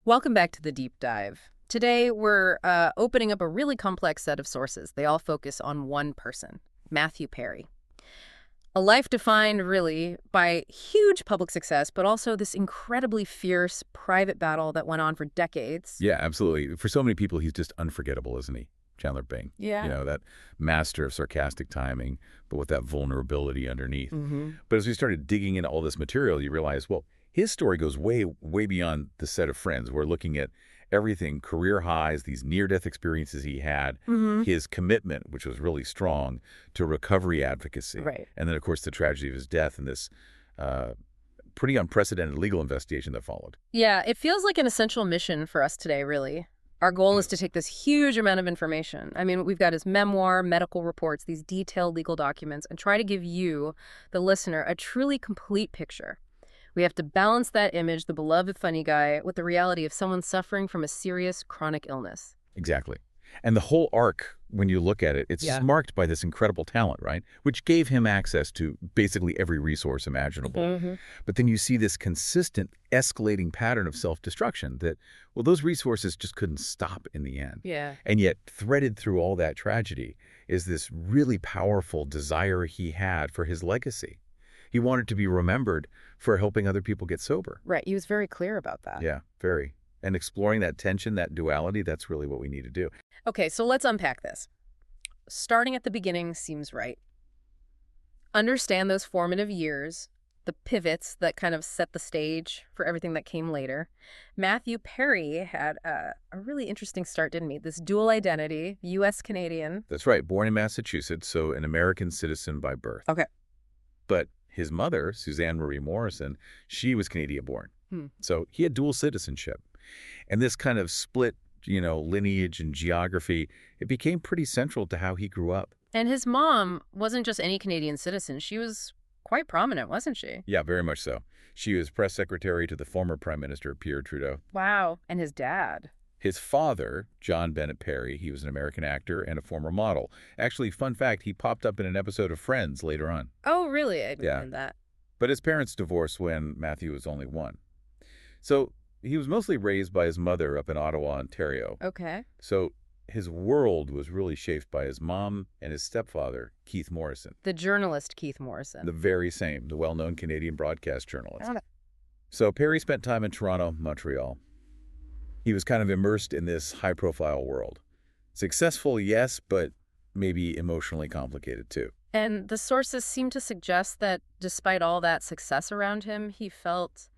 Welcome back to the deep dive. Today, we're opening up a really complex set of sources. They all focus on one person, Matthew Perry. A life defined, really, by huge public success, but also this incredibly fierce private battle that went on for decades. Yeah, absolutely. For so many people, he's just unforgettable, isn't he? Chandler Bing. Yeah. You know, that master of sarcastic timing, but with that vulnerability underneath. Mm-hmm. But as we started digging into all this material, you realize, well, his story goes way, way beyond the set of friends. We're looking at everything, career highs, these near-death experiences he had, his commitment, which was really strong, to recovery advocacy. Right. And then, of course, the tragedy of his death and this pretty unprecedented legal investigation that followed. Yeah, it feels like an essential mission for us today, really. Our goal is to take this huge amount of information. I mean, we've got his memoir, medical reports, these detailed legal documents, and try to give you, the listener, a truly complete picture. We have to balance that image, the beloved funny guy, with the reality of someone suffering from a serious chronic illness. Exactly. And the whole arc, when you look at it, it's just marked by this incredible talent, right? Which gave him access to basically every resource imaginable. But then you see this consistent escalating pattern of self-destruction that, well, those resources just couldn't stop in the end. Yeah. And yet, threaded through all that tragedy is this really powerful desire he had for his legacy. He wanted to be remembered for helping other people get sober. Right. He was very clear about that. Yeah, very. And exploring that tension, that duality, that's really what we need to do. Okay, so let's unpack this. Starting at the beginning seems right. Understand those formative years, the pivots that kind of set the stage for everything that came later. Matthew Perry had a really interesting start, didn't he? This dual identity, U.S.-Canadian. That's right. Born in Massachusetts, so an American citizen by birth. Okay. But his mother, Suzanne Marie Morrison, she was Canadian-born. So he had dual citizenship. And this kind of split, lineage and geography, it became pretty central to how he grew up. And his mom wasn't just any Canadian citizen. She was quite prominent, wasn't she? Yeah, very much so. She was press secretary to the former Prime Minister, Pierre Trudeau. Wow. And his dad? His father, John Bennett Perry, he was an American actor and a former model. Actually, fun fact, he popped up in an episode of Friends later on. Oh, really? I didn't Yeah. know that. But his parents divorced when Matthew was only 1. So he was mostly raised by his mother up in Ottawa, Ontario. Okay. So his world was really shaped by his mom and his stepfather, Keith Morrison. The journalist Keith Morrison. The very same, the well-known Canadian broadcast journalist. Got it. So Perry spent time in Toronto, Montreal. He was kind of immersed in this high-profile world. Successful, yes, but maybe emotionally complicated too. And the sources seem to suggest that despite all that success around him, he felt,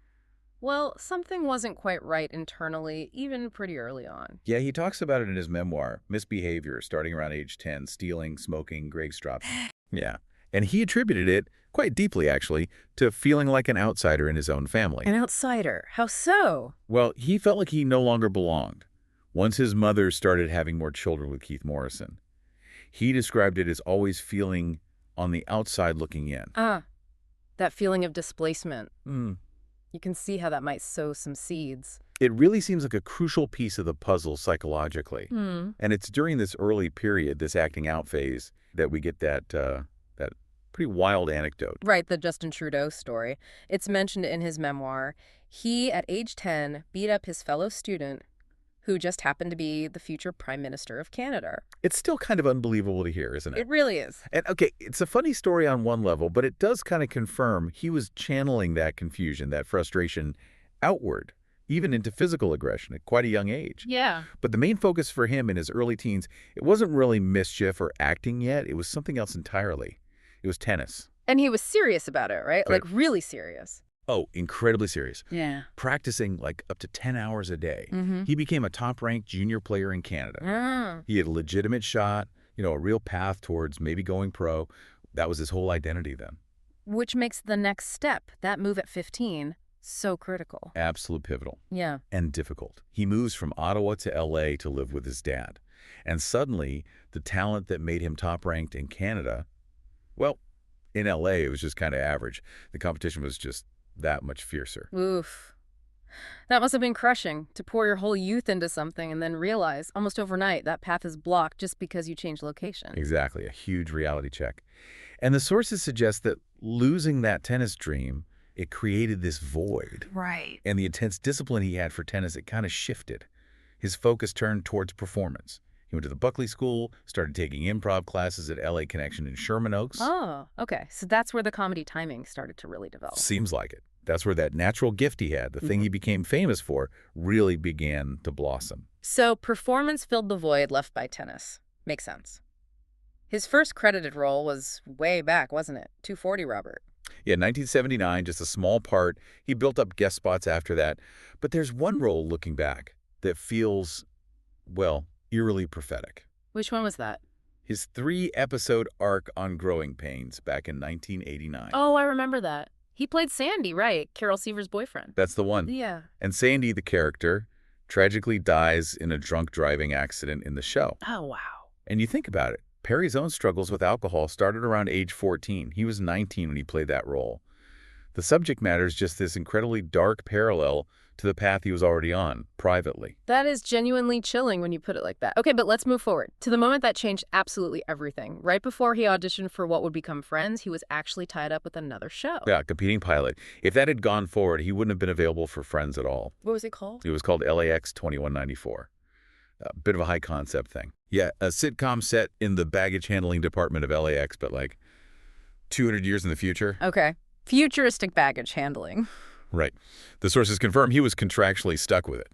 well, something wasn't quite right internally, even pretty early on. Yeah, he talks about it in his memoir, Misbehavior, starting around age 10, stealing, smoking, grave stropping. Yeah. And he attributed it, quite deeply actually, to feeling like an outsider in his own family. An outsider? How so? Well, he felt like he no longer belonged once his mother started having more children with Keith Morrison. He described it as always feeling on the outside looking in. That feeling of displacement. You can see how that might sow some seeds. It really seems like a crucial piece of the puzzle psychologically. And it's during this early period, this acting out phase, that we get that pretty wild anecdote. Right, the Justin Trudeau story. It's mentioned in his memoir. He, at age 10, beat up his fellow student who just happened to be the future Prime Minister of Canada. It's still kind of unbelievable to hear, isn't it? It really is. And okay, it's a funny story on one level, but it does kind of confirm he was channeling that confusion, that frustration outward, even into physical aggression at quite a young age. Yeah. But the main focus for him in his early teens, it wasn't really mischief or acting yet. It was something else entirely. It was tennis. And he was serious about it, right? Right. Like really serious. Oh, incredibly serious. Yeah. Practicing like up to 10 hours a day. He became a top-ranked junior player in Canada. He had a legitimate shot, a real path towards maybe going pro. That was his whole identity then. Which makes the next step, that move at 15, so critical. Absolute pivotal. Yeah. And difficult. He moves from Ottawa to L.A. to live with his dad. And suddenly, the talent that made him top-ranked in Canada, well, in L.A. it was just kind of average. The competition was just that much fiercer. Oof. That must have been crushing, to pour your whole youth into something and then realize, almost overnight, that path is blocked just because you change location. Exactly, a huge reality check. And the sources suggest that losing that tennis dream, It created this void. Right. And the intense discipline he had for tennis, it kind of shifted. His focus turned towards performance. He went to the Buckley School, started taking improv classes at LA Connection in Sherman Oaks. Oh, okay. So that's where the comedy timing started to really develop. Seems like it. That's where that natural gift he had, the thing he became famous for, really began to blossom. So performance filled the void left by tennis. Makes sense. His first credited role was way back, wasn't it? 240 Robert. Yeah, 1979, just a small part. He built up guest spots after that. But there's one role, looking back, that feels, well, eerily prophetic. Which one was that? His 3-episode arc on Growing Pains back in 1989. Oh, I remember that. He played Sandy, right? Carol Seaver's boyfriend. That's the one. Yeah. And Sandy, the character, tragically dies in a drunk driving accident in the show. Oh, wow. And you think about it. Perry's own struggles with alcohol started around age 14. He was 19 when he played that role. The subject matter is just this incredibly dark parallel to the path he was already on, privately. That is genuinely chilling when you put it like that. Okay, but let's move forward to the moment that changed absolutely everything. Right before he auditioned for what would become Friends, he was actually tied up with another show. Yeah, competing pilot. If that had gone forward, he wouldn't have been available for Friends at all. What was it called? It was called LAX 2194. A bit of a high concept thing. Yeah, a sitcom set in the baggage handling department of LAX, but like 200 years in the future. Okay. Futuristic baggage handling. Right. The sources confirm he was contractually stuck with it.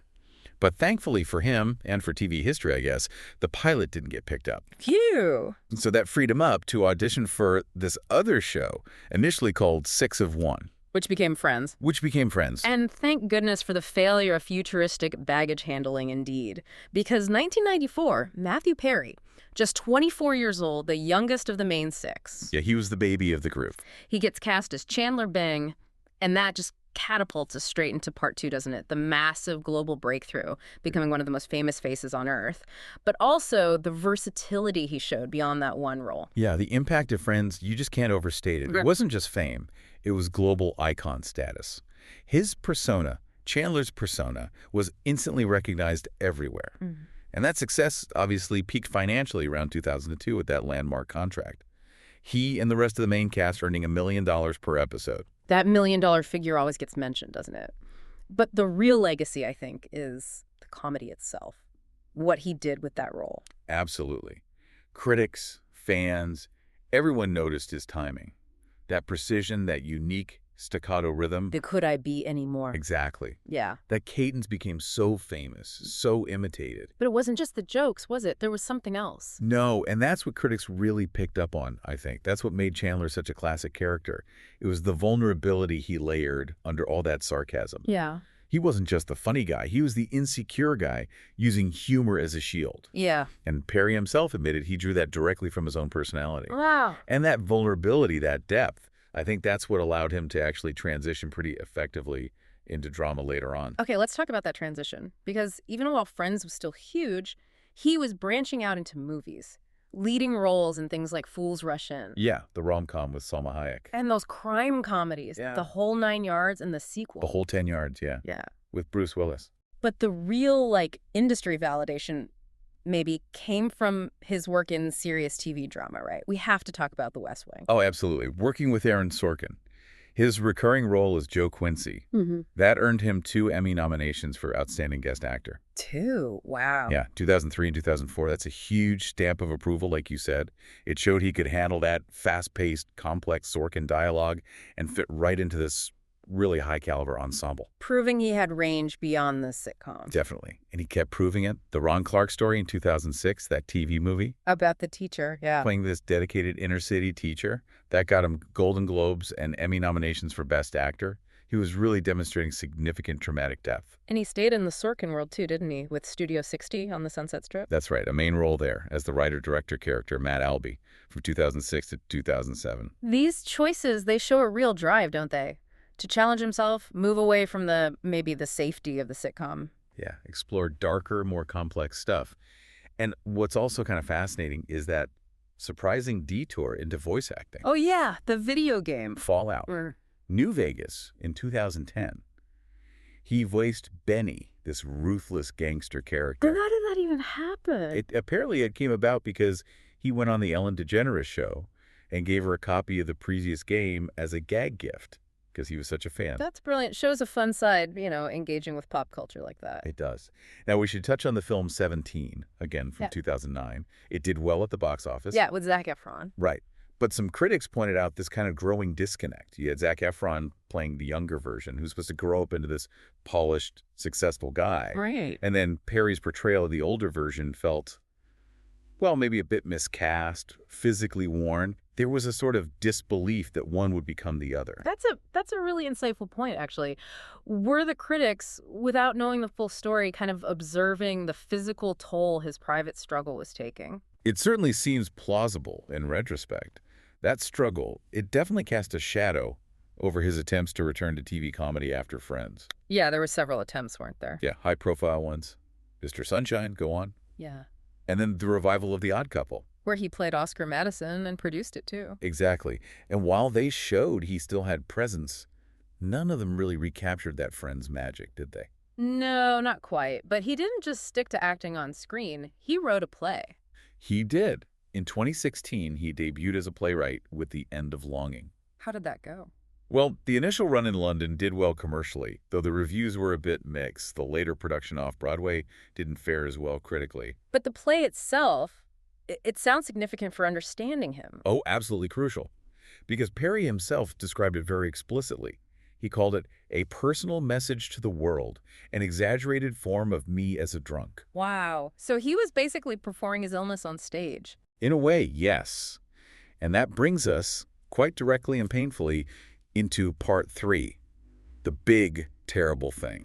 But thankfully for him, and for TV history, I guess, the pilot didn't get picked up. Phew. So that freed him up to audition for this other show, initially called 6 of 1. Which became Friends. Which became Friends. And thank goodness for the failure of futuristic baggage handling indeed. Because 1994, Matthew Perry, just 24 years old, the youngest of the main 6. Yeah, he was the baby of the group. He gets cast as Chandler Bing, and that just catapults us straight into part 2, doesn't it? The massive global breakthrough, becoming one of the most famous faces on Earth. But also the versatility he showed beyond that one role. Yeah, the impact of Friends, you just can't overstate it. It wasn't just fame. It was global icon status. His persona, Chandler's persona, was instantly recognized everywhere. And that success obviously peaked financially around 2002 with that landmark contract. He and the rest of the main cast earning $1 million per episode. That $1 million figure always gets mentioned, doesn't it? But the real legacy, I think, is the comedy itself. What he did with that role. Absolutely. Critics, fans, everyone noticed his timing. That precision, that unique staccato rhythm. The could I be anymore? Exactly. Yeah. That cadence became so famous, so imitated. But it wasn't just the jokes, was it? There was something else. No, and that's what critics really picked up on, I think. That's what made Chandler such a classic character. It was the vulnerability he layered under all that sarcasm. Yeah. He wasn't just the funny guy. He was the insecure guy using humor as a shield. Yeah. And Perry himself admitted he drew that directly from his own personality. Wow. And that vulnerability, that depth, I think that's what allowed him to actually transition pretty effectively into drama later on. Okay, let's talk about that transition. Because even while Friends was still huge, he was branching out into movies, leading roles in things like Fools Rush In. Yeah, the rom-com with Salma Hayek. And those crime comedies, Yeah. The Whole 9 Yards and the sequel. The Whole 10 Yards, yeah. Yeah. With Bruce Willis. But the real, industry validation maybe came from his work in serious TV drama, right? We have to talk about The West Wing. Oh, absolutely. Working with Aaron Sorkin. His recurring role as Joe Quincy. That earned him 2 Emmy nominations for Outstanding Guest Actor. 2? Wow. Yeah, 2003 and 2004. That's a huge stamp of approval, like you said. It showed he could handle that fast-paced, complex Sorkin dialogue and fit right into this really high-caliber ensemble. Proving he had range beyond the sitcom. Definitely. And he kept proving it. The Ron Clark Story in 2006, that TV movie. About the teacher, yeah. Playing this dedicated inner-city teacher. That got him Golden Globes and Emmy nominations for Best Actor. He was really demonstrating significant dramatic depth. And he stayed in the Sorkin world too, didn't he? With Studio 60 on the Sunset Strip? That's right. A main role there as the writer-director character, Matt Albee, from 2006 to 2007. These choices, they show a real drive, don't they? To challenge himself, move away from maybe the safety of the sitcom. Yeah, explore darker, more complex stuff. And what's also kind of fascinating is that surprising detour into voice acting. Oh yeah, the video game. Fallout. New Vegas in 2010. He voiced Benny, this ruthless gangster character. But how did that even happen? Apparently it came about because he went on the Ellen DeGeneres show and gave her a copy of the previous game as a gag gift. because he was such a fan. That's brilliant. Shows a fun side, engaging with pop culture like that. It does. Now, we should touch on the film 17, again from 2009. It did well at the box office. Yeah, with Zac Efron. Right. But some critics pointed out this kind of growing disconnect. You had Zac Efron playing the younger version, who's supposed to grow up into this polished, successful guy. Right. And then Perry's portrayal of the older version felt, well, maybe a bit miscast, physically worn. There was a sort of disbelief that one would become the other. That's a really insightful point, actually. Were the critics, without knowing the full story, kind of observing the physical toll his private struggle was taking? It certainly seems plausible in retrospect. That struggle, it definitely cast a shadow over his attempts to return to TV comedy after Friends. Yeah, there were several attempts, weren't there? Yeah, high-profile ones. Mr. Sunshine, go on. Yeah. And then the revival of The Odd Couple. Where he played Oscar Madison and produced it, too. Exactly. And while they showed he still had presence, none of them really recaptured that Friends magic, did they? No, not quite. But he didn't just stick to acting on screen. He wrote a play. He did. In 2016, he debuted as a playwright with The End of Longing. How did that go? Well, the initial run in London did well commercially, though the reviews were a bit mixed. The later production off-Broadway didn't fare as well critically. But the play itself, it sounds significant for understanding him. Oh, absolutely crucial. Because Perry himself described it very explicitly. He called it a personal message to the world, an exaggerated form of me as a drunk. Wow. So he was basically performing his illness on stage. In a way, yes. And that brings us, quite directly and painfully, into part 3, the big, terrible thing.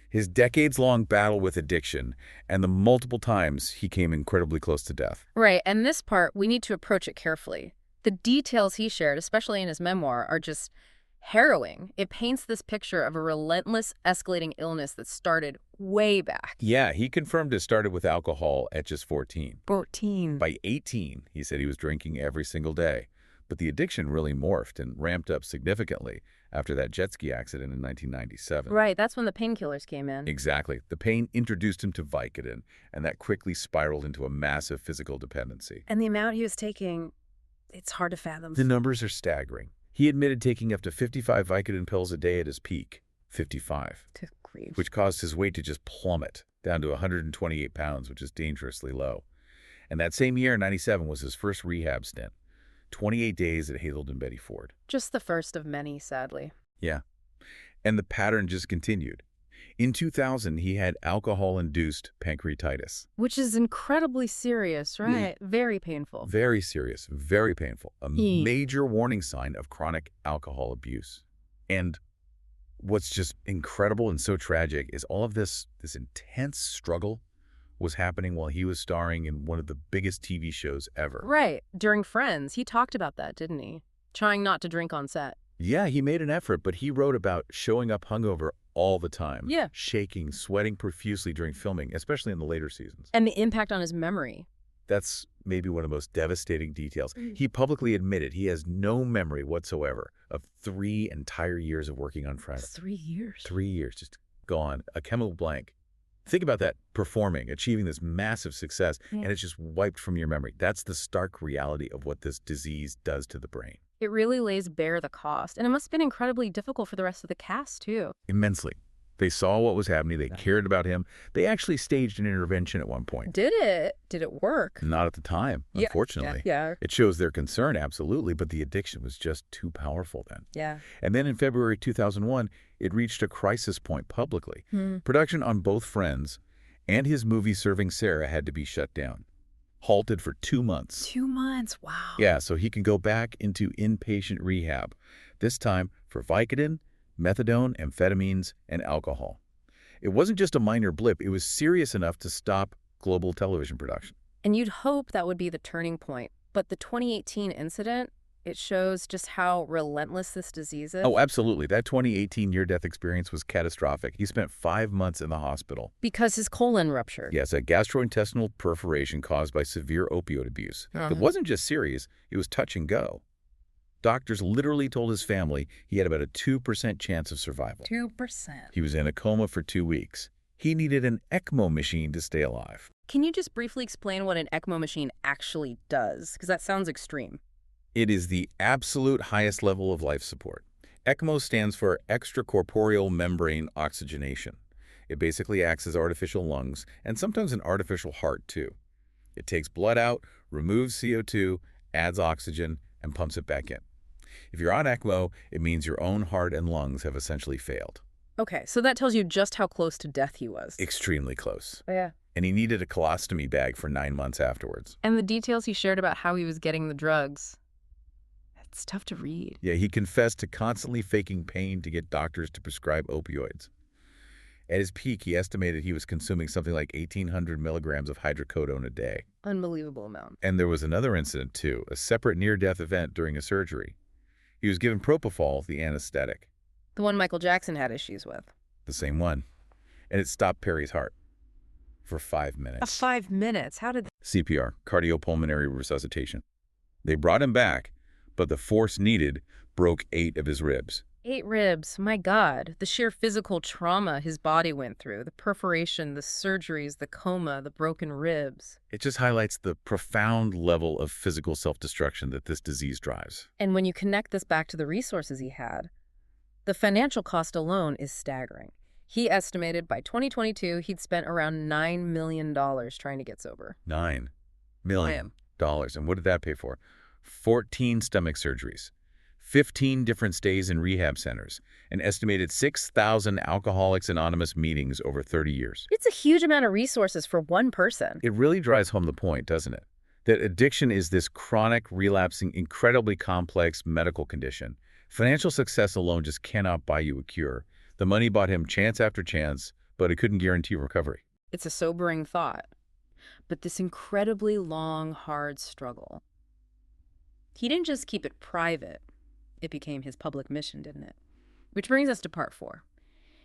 His decades-long battle with addiction and the multiple times he came incredibly close to death. Right, and this part, we need to approach it carefully. The details he shared, especially in his memoir, are just harrowing. It paints this picture of a relentless, escalating illness that started way back. Yeah, he confirmed it started with alcohol at just 14. 14. By 18, he said he was drinking every single day. But the addiction really morphed and ramped up significantly after that jet ski accident in 1997. Right, that's when the painkillers came in. Exactly. The pain introduced him to Vicodin, and that quickly spiraled into a massive physical dependency. And the amount he was taking, it's hard to fathom. The numbers are staggering. He admitted taking up to 55 Vicodin pills a day at his peak. 55. Good grief. Which caused his weight to just plummet down to 128 pounds, which is dangerously low. And that same year, 97, was his first rehab stint. 28 days at Hazelden Betty Ford. Just the first of many, sadly. Yeah. And the pattern just continued. In 2000, he had alcohol-induced pancreatitis. Which is incredibly serious, right? Very painful. Very serious, very painful. A major warning sign of chronic alcohol abuse. And what's just incredible and so tragic is all of this intense struggle was happening while he was starring in one of the biggest TV shows ever. Right. During Friends, he talked about that, didn't he? Trying not to drink on set. Yeah, he made an effort, but he wrote about showing up hungover all the time. Yeah. Shaking, sweating profusely during filming, especially in the later seasons. And the impact on his memory. That's maybe one of the most devastating details. He publicly admitted he has no memory whatsoever of 3 entire years of working on Friends. 3 years? 3 years, just gone, a chemical blank. Think about that, performing, achieving this massive success, and it's just wiped from your memory. That's the stark reality of what this disease does to the brain. It really lays bare the cost, and it must have been incredibly difficult for the rest of the cast, too. Immensely. They saw what was happening. They cared about him. They actually staged an intervention at one point. Did it? Did it work? Not at the time, unfortunately. Yeah. It shows their concern, absolutely, but the addiction was just too powerful then. Yeah. And then in February 2001, it reached a crisis point publicly. Production on both Friends and his movie Serving Sarah had to be shut down. Halted for 2 months. 2 months? Wow. Yeah, so he can go back into inpatient rehab, this time for Vicodin, methadone, amphetamines, and alcohol. It wasn't just a minor blip. It was serious enough to stop global television production. And you'd hope that would be the turning point. But the 2018 incident, it shows just how relentless this disease is. Oh, absolutely. That 2018 near-death experience was catastrophic. He spent 5 months in the hospital. Because his colon ruptured. Yes, a gastrointestinal perforation caused by severe opioid abuse. It wasn't just serious. It was touch and go. Doctors literally told his family he had about a 2% chance of survival. 2%. He was in a coma for 2 weeks. He needed an ECMO machine to stay alive. Can you just briefly explain what an ECMO machine actually does? Because that sounds extreme. It is the absolute highest level of life support. ECMO stands for extracorporeal membrane oxygenation. It basically acts as artificial lungs and sometimes an artificial heart, too. It takes blood out, removes CO2, adds oxygen, and pumps it back in. If you're on ECMO, it means your own heart and lungs have essentially failed. Okay, so that tells you just how close to death he was. Extremely close. Oh, yeah. And he needed a colostomy bag for 9 months afterwards. And the details he shared about how he was getting the drugs, it's tough to read. Yeah, he confessed to constantly faking pain to get doctors to prescribe opioids. At his peak, he estimated he was consuming something like 1,800 milligrams of hydrocodone a day. Unbelievable amount. And there was another incident, too, a separate near-death event during a surgery. He was given propofol, the anesthetic. The one Michael Jackson had issues with. The same one. And it stopped Perry's heart for 5 minutes. 5 minutes? How did... CPR, cardiopulmonary resuscitation. They brought him back, but the force needed broke 8 of his ribs. 8 ribs. My God. The sheer physical trauma his body went through. The perforation, the surgeries, the coma, the broken ribs. It just highlights the profound level of physical self-destruction that this disease drives. And when you connect this back to the resources he had, the financial cost alone is staggering. He estimated by 2022 he'd spent around $9 million trying to get sober. $9 million. And what did that pay for? 14 stomach surgeries, 15 different stays in rehab centers, an estimated 6,000 Alcoholics Anonymous meetings over 30 years. It's a huge amount of resources for one person. It really drives home the point, doesn't it? That addiction is this chronic, relapsing, incredibly complex medical condition. Financial success alone just cannot buy you a cure. The money bought him chance after chance, but it couldn't guarantee recovery. It's a sobering thought. But this incredibly long, hard struggle, he didn't just keep it private. It became his public mission, didn't it? Which brings us to part 4.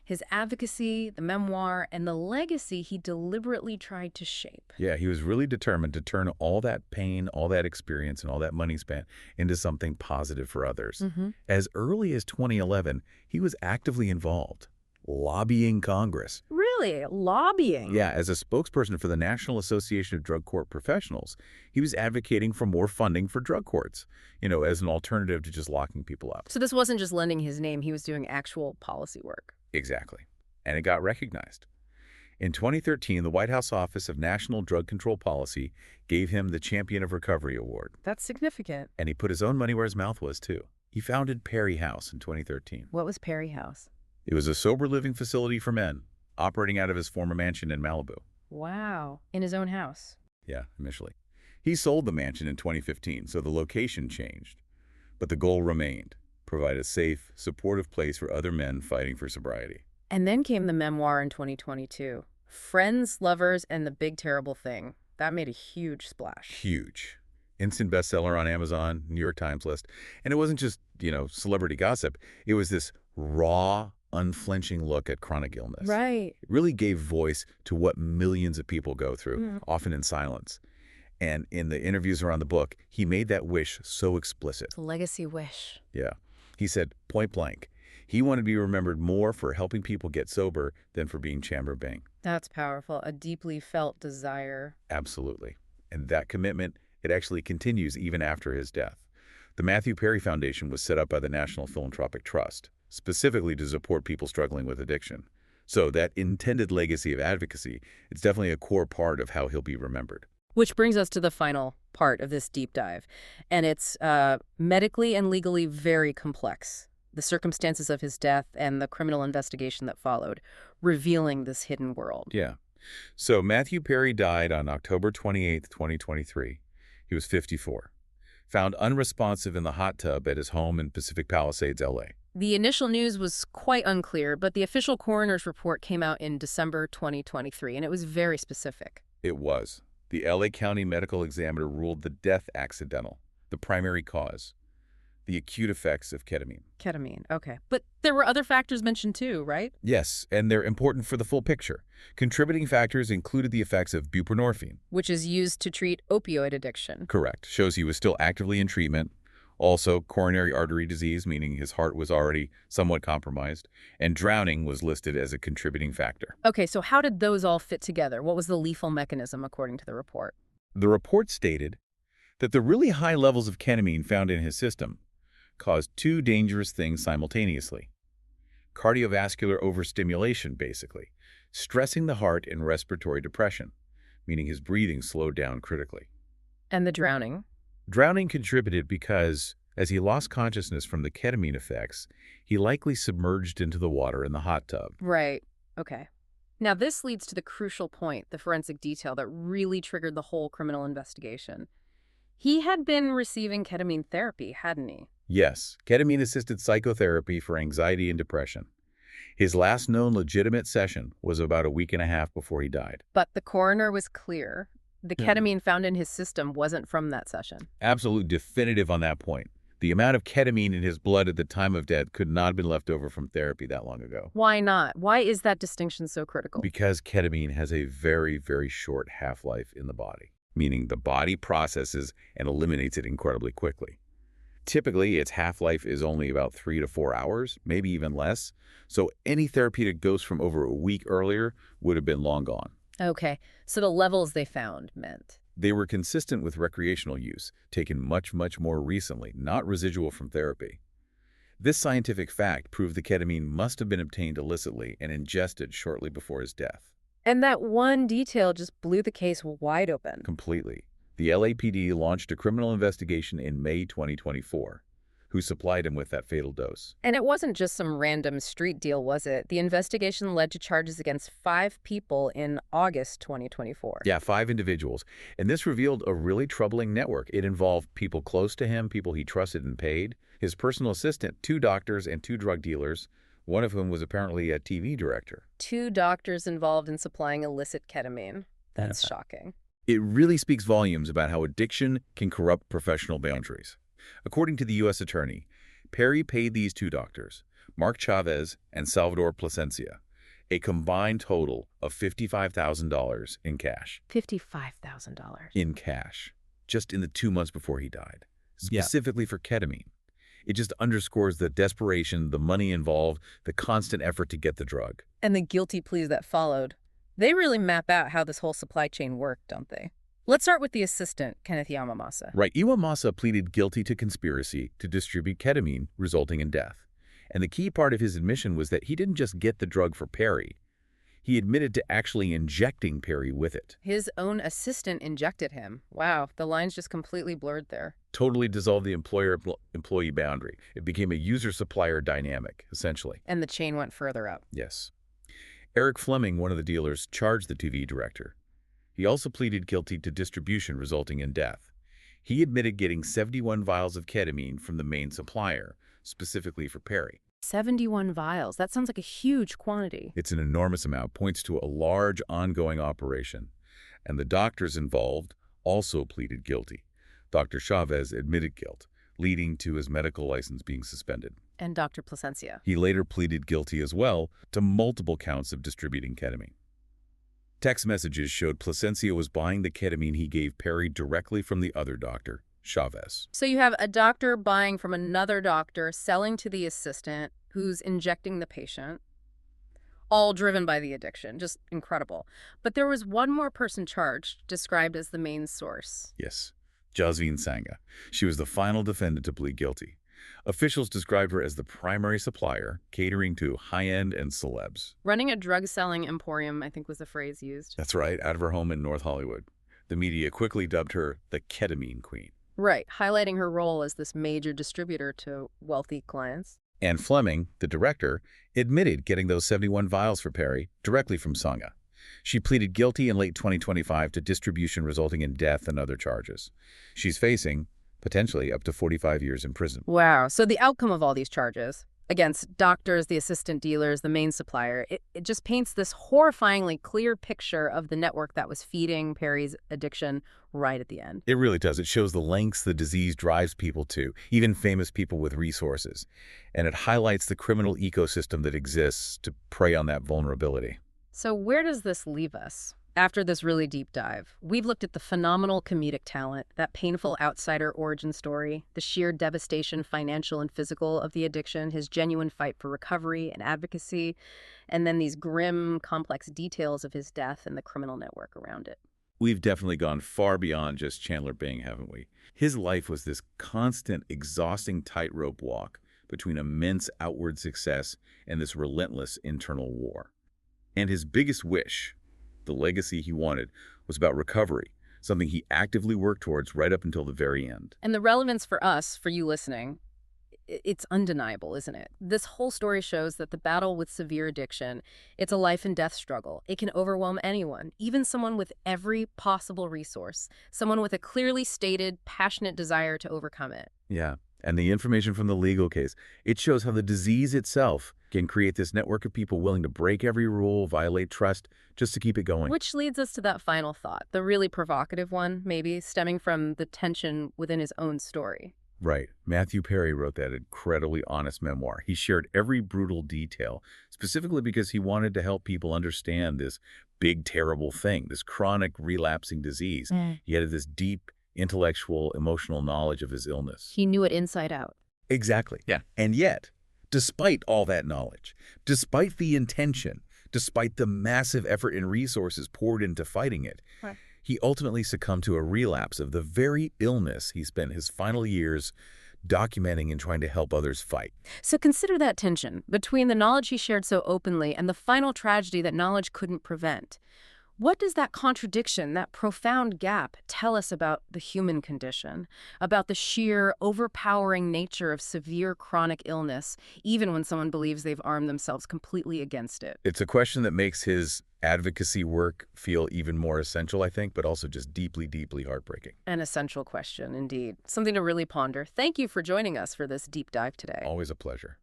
His advocacy, the memoir, and the legacy he deliberately tried to shape. Yeah, he was really determined to turn all that pain, all that experience, and all that money spent into something positive for others. As early as 2011, he was actively involved, lobbying Congress. Really? Lobbying? Yeah, as a spokesperson for the National Association of Drug Court Professionals, he was advocating for more funding for drug courts, as an alternative to just locking people up. So this wasn't just lending his name, he was doing actual policy work. Exactly. And it got recognized. In 2013, the White House Office of National Drug Control Policy gave him the Champion of Recovery Award. That's significant. And he put his own money where his mouth was, too. He founded Perry House in 2013. What was Perry House? It was a sober living facility for men, operating out of his former mansion in Malibu. Wow. In his own house. Yeah, initially. He sold the mansion in 2015, so the location changed. But the goal remained: provide a safe, supportive place for other men fighting for sobriety. And then came the memoir in 2022. Friends, Lovers, and the Big Terrible Thing. That made a huge splash. Huge. Instant bestseller on Amazon, New York Times list. And it wasn't just, celebrity gossip. It was this raw, unflinching look at chronic illness. Right. It really gave voice to what millions of people go through, often in silence. And in the interviews around the book, he made that wish so explicit. The legacy wish. Yeah. He said, point blank, he wanted to be remembered more for helping people get sober than for being Chandler Bing. That's powerful. A deeply felt desire. Absolutely. And that commitment, it actually continues even after his death. The Matthew Perry Foundation was set up by the National Philanthropic Trust, specifically to support people struggling with addiction. So that intended legacy of advocacy, it's definitely a core part of how he'll be remembered. Which brings us to the final part of this deep dive. And it's medically and legally very complex. The circumstances of his death and the criminal investigation that followed, revealing this hidden world. Yeah. So Matthew Perry died on October 28, 2023. He was 54. Found unresponsive in the hot tub at his home in Pacific Palisades, LA. The initial news was quite unclear, but the official coroner's report came out in December 2023, and it was very specific. It was. The LA County Medical Examiner ruled the death accidental, the primary cause, the acute effects of ketamine. Ketamine, okay. But there were other factors mentioned too, right? Yes, and they're important for the full picture. Contributing factors included the effects of buprenorphine, which is used to treat opioid addiction. Correct. Shows he was still actively in treatment. Also, coronary artery disease, meaning his heart was already somewhat compromised. And drowning was listed as a contributing factor. Okay, so how did those all fit together? What was the lethal mechanism according to the report? The report stated that the really high levels of ketamine found in his system caused two dangerous things simultaneously. Cardiovascular overstimulation, basically, stressing the heart and respiratory depression, meaning his breathing slowed down critically. And the drowning? Drowning contributed because, as he lost consciousness from the ketamine effects, he likely submerged into the water in the hot tub. Right. Okay. Now, this leads to the crucial point, the forensic detail that really triggered the whole criminal investigation. He had been receiving ketamine therapy, hadn't he? Yes, ketamine-assisted psychotherapy for anxiety and depression. His last known legitimate session was about a week and a half before he died. But the coroner was clear. The Yeah. ketamine found in his system wasn't from that session. Absolute definitive on that point. The amount of ketamine in his blood at the time of death could not have been left over from therapy that long ago. Why not? Why is that distinction so critical? Because ketamine has a very, very short half-life in the body, meaning the body processes and eliminates it incredibly quickly. Typically, its half-life is only about 3 to 4 hours, maybe even less, so any therapeutic dose from over a week earlier would have been long gone. Okay, so the levels they found meant. They were consistent with recreational use, taken much, much more recently, not residual from therapy. This scientific fact proved the ketamine must have been obtained illicitly and ingested shortly before his death. And that one detail just blew the case wide open. Completely. The LAPD launched a criminal investigation in May 2024. Who supplied him with that fatal dose? And it wasn't just some random street deal, was it? The investigation led to charges against 5 people in August 2024. Yeah, 5 individuals. And this revealed a really troubling network. It involved people close to him, people he trusted and paid, his personal assistant, 2 doctors, and 2 drug dealers, one of whom was apparently a TV director. 2 doctors involved in supplying illicit ketamine. That's shocking. It really speaks volumes about how addiction can corrupt professional boundaries. According to the U.S. Attorney, Perry paid these 2 doctors, Mark Chavez and Salvador Plasencia, a combined total of $55,000 in cash. $55,000. In cash, just in the 2 months before he died, specifically for ketamine. It just underscores the desperation, the money involved, the constant effort to get the drug. And the guilty pleas that followed. They really map out how this whole supply chain worked, don't they? Let's start with the assistant, Kenneth Yamamasa. Right. Iwamasa pleaded guilty to conspiracy to distribute ketamine, resulting in death. And the key part of his admission was that he didn't just get the drug for Perry. He admitted to actually injecting Perry with it. His own assistant injected him. Wow, the lines just completely blurred there. Totally dissolved the employer-employee boundary. It became a user-supplier dynamic, essentially. And the chain went further up. Yes. Eric Fleming, one of the dealers, charged the TV director. He also pleaded guilty to distribution resulting in death. He admitted getting 71 vials of ketamine from the main supplier, specifically for Perry. 71 vials. That sounds like a huge quantity. It's an enormous amount, points to a large ongoing operation. And the doctors involved also pleaded guilty. Dr. Chavez admitted guilt, leading to his medical license being suspended. And Dr. Plasencia. He later pleaded guilty as well to multiple counts of distributing ketamine. Text messages showed Plasencia was buying the ketamine he gave Perry directly from the other doctor, Chavez. So you have a doctor buying from another doctor, selling to the assistant, who's injecting the patient, all driven by the addiction. Just incredible. But there was one more person charged, described as the main source. Yes, Jasveen Sangha. She was the final defendant to plead guilty. Officials described her as the primary supplier, catering to high-end and celebs. Running a drug-selling emporium, I think was the phrase used. That's right, out of her home in North Hollywood. The media quickly dubbed her the ketamine queen. Right, highlighting her role as this major distributor to wealthy clients. And Fleming, the director, admitted getting those 71 vials for Perry directly from Sangha. She pleaded guilty in late 2025 to distribution resulting in death and other charges. She's facing potentially up to 45 years in prison. Wow. So the outcome of all these charges against doctors, the assistant dealers, the main supplier, it just paints this horrifyingly clear picture of the network that was feeding Perry's addiction right at the end. It really does. It shows the lengths the disease drives people to, even famous people with resources. And it highlights the criminal ecosystem that exists to prey on that vulnerability. So where does this leave us? After this really deep dive, we've looked at the phenomenal comedic talent, that painful outsider origin story, the sheer devastation, financial and physical, of the addiction, his genuine fight for recovery and advocacy, and then these grim, complex details of his death and the criminal network around it. We've definitely gone far beyond just Chandler Bing, haven't we? His life was this constant, exhausting tightrope walk between immense outward success and this relentless internal war. And his biggest wish, the legacy he wanted, was about recovery, something he actively worked towards right up until the very end. And the relevance for us, for you listening, it's undeniable, isn't it? This whole story shows that the battle with severe addiction, it's a life and death struggle. It can overwhelm anyone, even someone with every possible resource, someone with a clearly stated, passionate desire to overcome it. Yeah, and the information from the legal case, it shows how the disease itself can create this network of people willing to break every rule, violate trust, just to keep it going. Which leads us to that final thought, the really provocative one, maybe, stemming from the tension within his own story. Right. Matthew Perry wrote that incredibly honest memoir. He shared every brutal detail, specifically because he wanted to help people understand this big, terrible thing, this chronic relapsing disease. He had this deep intellectual, emotional knowledge of his illness. He knew it inside out. Exactly. Yeah. And yet, despite all that knowledge, despite the intention, despite the massive effort and resources poured into fighting it, Right. he ultimately succumbed to a relapse of the very illness he spent his final years documenting and trying to help others fight. So consider that tension between the knowledge he shared so openly and the final tragedy that knowledge couldn't prevent. What does that contradiction, that profound gap, tell us about the human condition, about the sheer, overpowering nature of severe chronic illness, even when someone believes they've armed themselves completely against it? It's a question that makes his advocacy work feel even more essential, I think, but also just deeply, deeply heartbreaking. An essential question, indeed. Something to really ponder. Thank you for joining us for this deep dive today. Always a pleasure.